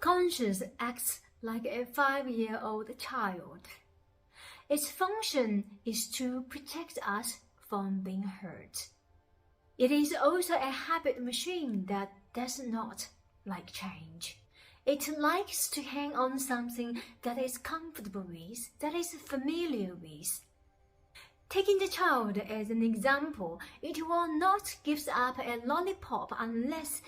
subconscious acts like a 5-year-old child. Its function is to protect us from being hurt. It is also a habit machine that does not like change. It likes to hang on something that is comfortable with, that is familiar with. Taking the child as an example, it will not give up a lollipop unless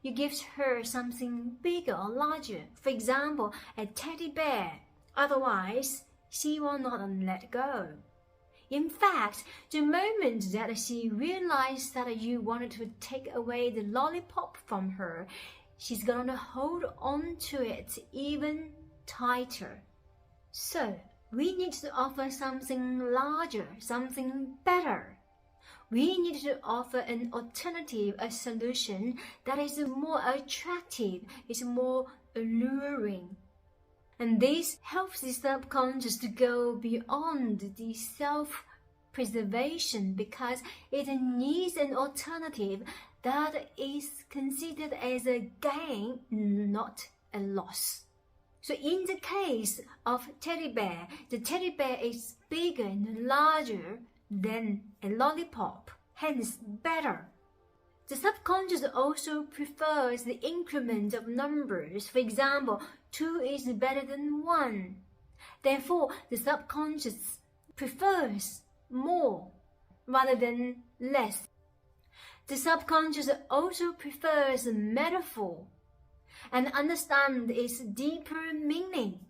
you give her something bigger or larger, for example, a teddy bear. Otherwise, she will not let go. In fact, the moment that she realized that you wanted to take away the lollipop from her, she's gonna hold on to it even tighter. So, we need to offer something larger, something better. We need to offer an alternative, a solution that is more attractive, is more alluring. And this helps the subconscious to go beyond the self-preservation because it needs an alternative that is considered as a gain, not a loss. So in the case of teddy bear, the teddy bear is bigger and larger than a lollipop, hence better. The subconscious also prefers the increment of numbers. For example, 2 is better than 1. Therefore, the subconscious prefers more rather than less. The subconscious also prefers metaphor and understands its deeper meaning.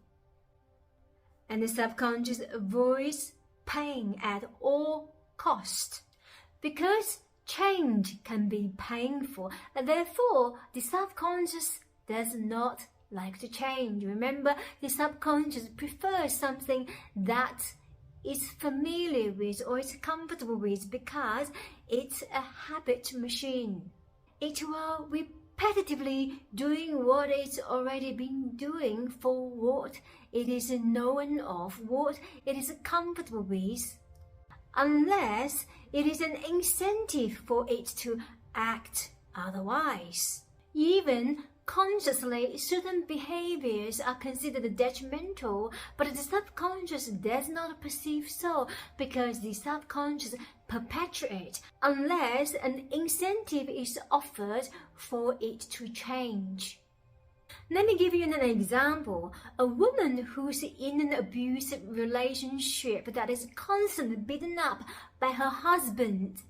And the subconscious avoids pain at all costs because change can be painful, and therefore the subconscious does not like to change. Remember, the subconscious prefers something that is familiar with or is comfortable with because it's a habit machine. It will repetitively doing what it's already been doing for what it is known of, what it is comfortable with, unless it is an incentive for it to act otherwise. Even consciously, certain behaviors are considered detrimental, but the subconscious does not perceive so because the subconscious perpetuates unless an incentive is offered for it to change. Let me give you an example. A woman who's in an abusive relationship that is constantly beaten up by her husband.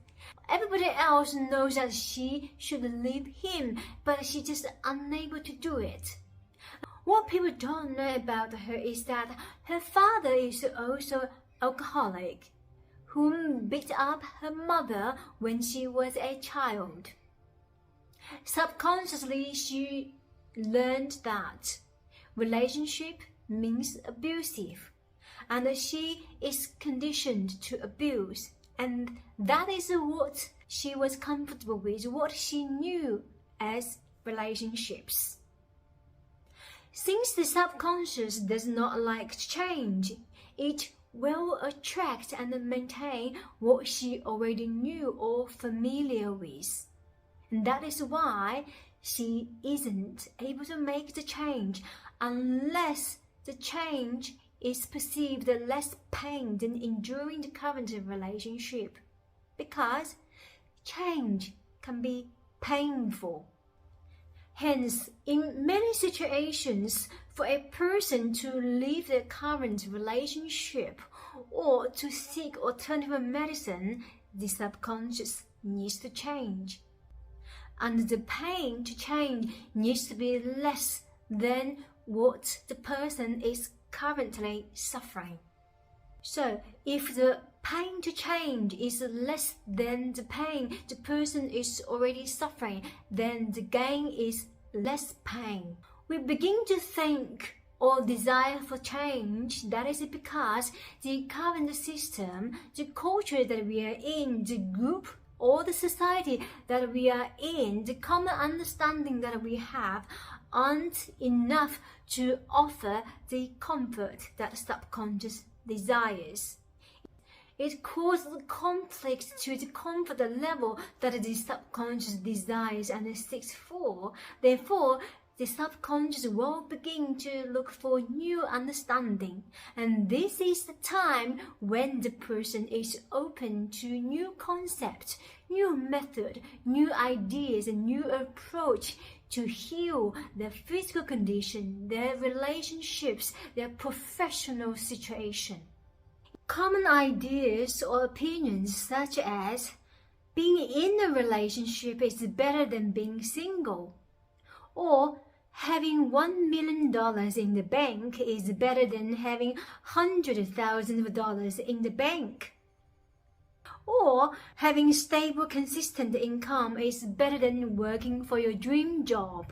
Everybody else knows that she should leave him, but she's just unable to do it. What people don't know about her is that her father is also alcoholic, whom beat up her mother when she was a child. Subconsciously, she learned that relationship means abusive, and she is conditioned to abuse. And that is what she was comfortable with, what she knew as relationships. Since the subconscious does not like change, it will attract and maintain what she already knew or familiar with. And that is why she isn't able to make the change unless the change is perceived less pain than enduring the current relationship, because change can be painful. Hence, in many situations, for a person to leave their current relationship or to seek alternative medicine, the subconscious needs to change. And the pain to change needs to be less than what the person is currently suffering. So, if the pain to change is less than the pain the person is already suffering, then the gain is less pain. We begin to think or desire for change. That is because the current system, the culture that we are in, the group or the society that we are in, the common understanding that we have aren't enough to offer the comfort that subconscious desires. It causes conflict to the comfort level that the subconscious desires and seeks for. Therefore, the subconscious will begin to look for new understanding, and this is the time when the person is open to new concepts, new method, new ideas, and new approach to heal their physical condition, their relationships, their professional situation. Common ideas or opinions such as being in a relationship is better than being single, or having $1 million in the bank is better than having $100,000 in the bank, or having stable, consistent income is better than working for your dream job.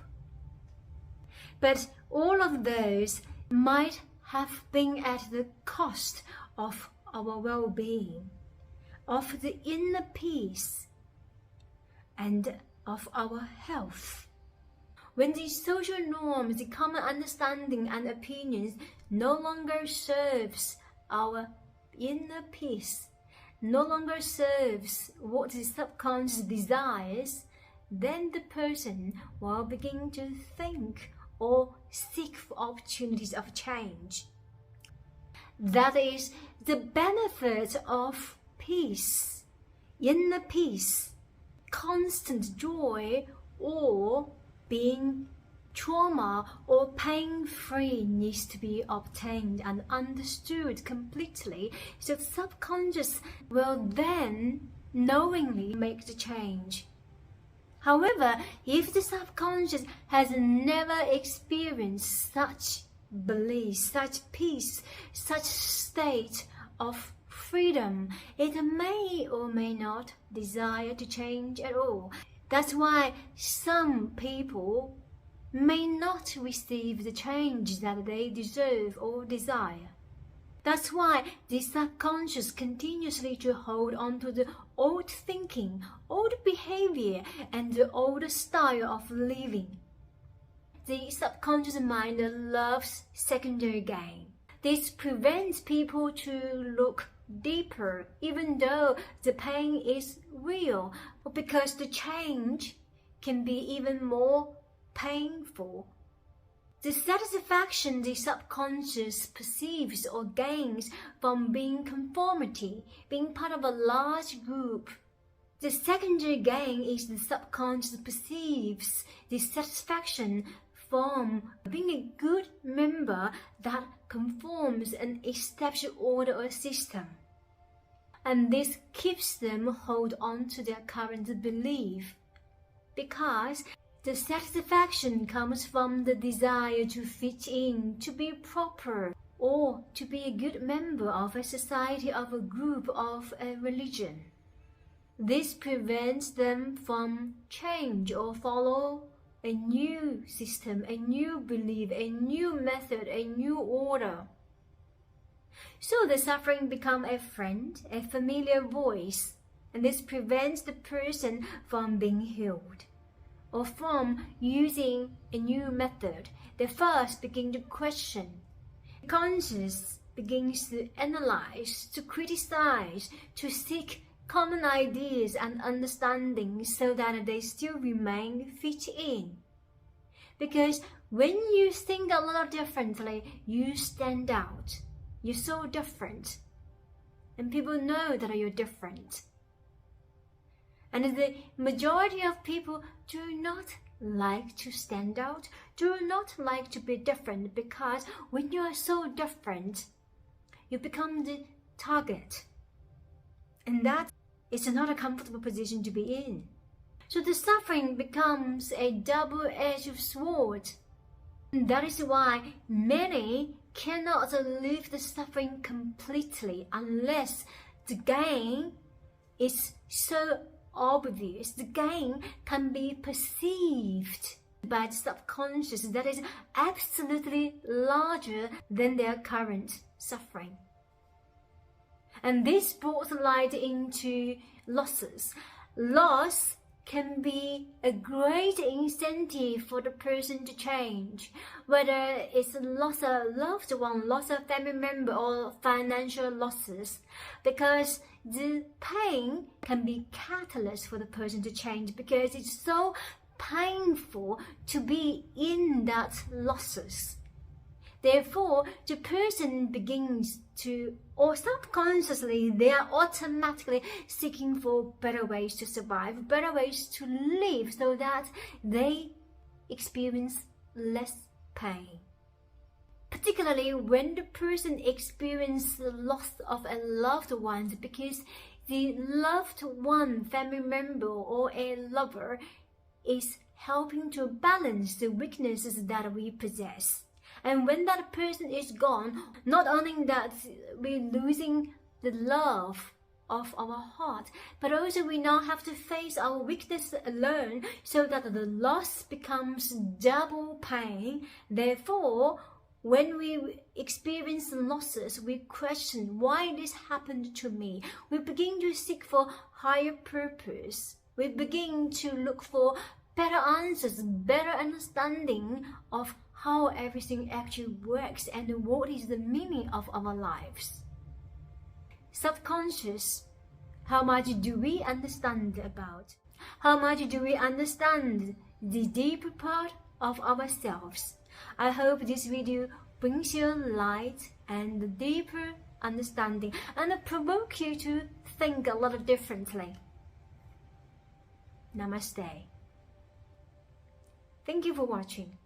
But all of those might have been at the cost of our well-being, of the inner peace, and of our health. When the social norms, the common understanding and opinions no longer serves our inner peace, no longer serves what the subconscious desires, then the person will begin to think or seek for opportunities of change. That is the benefit of peace, inner peace, constant joy, or being trauma or pain-free needs to be obtained and understood completely, so the subconscious will then knowingly make the change. However, if the subconscious has never experienced such bliss, such peace, such state of freedom, it may or may not desire to change at all. That's why some people may not receive the change that they deserve or desire. That's why the subconscious continuously to hold on to the old thinking, old behavior, and the old style of living. The subconscious mind loves secondary gain. This prevents people to look deeper, even though the pain is real, because the change can be even more painful. The satisfaction the subconscious perceives or gains from being conformity, being part of a large group. The secondary gain is the subconscious perceives the satisfaction from being a good member that conforms an established order or system. And this keeps them hold on to their current belief, because the satisfaction comes from the desire to fit in, to be proper, or to be a good member of a society, of a group, of a religion. This prevents them from change or follow a new system, a new belief, a new method, a new order. So the suffering becomes a friend, a familiar voice, and this prevents the person from being healed or from using a new method. They first begin to question. The conscious begins to analyze, to criticize, to seek common ideas and understanding so that they still remain fit in. Because when you think a little differently, you stand out. You're so different. And people know that you're different. And the majority of people do not like to stand out, do not like to be different, because when you are so different, you become the target. And that is not a comfortable position to be in. So the suffering becomes a double-edged sword. And that is why many cannot leave the suffering completely unless the gain is so obvious. The gain can be perceived by the subconscious that is absolutely larger than their current suffering. And this brought light into losses. Loss can be a great incentive for the person to change, whether it's loss of loved one, loss of family member, or financial losses, because the pain can be catalyst for the person to change, because it's so painful to be in that losses. Therefore, the person begins to, or subconsciously, they are automatically seeking for better ways to survive, better ways to live, so that they experience less pain. Particularly when the person experiences the loss of a loved one, because the loved one, family member or a lover, is helping to balance the weaknesses that we possess. And when that person is gone, not only that we're losing the love of our heart, but also we now have to face our weakness alone, so that the loss becomes double pain. Therefore, when we experience losses, we question why this happened to me. We begin to seek for higher purpose. We begin to look for better answers, better understanding of how everything actually works and what is the meaning of our lives. Subconscious, how much do we understand about? How much do we understand the deeper part of ourselves? I hope this video brings you light and deeper understanding and provoke you to think a lot differently. Namaste. Thank you for watching.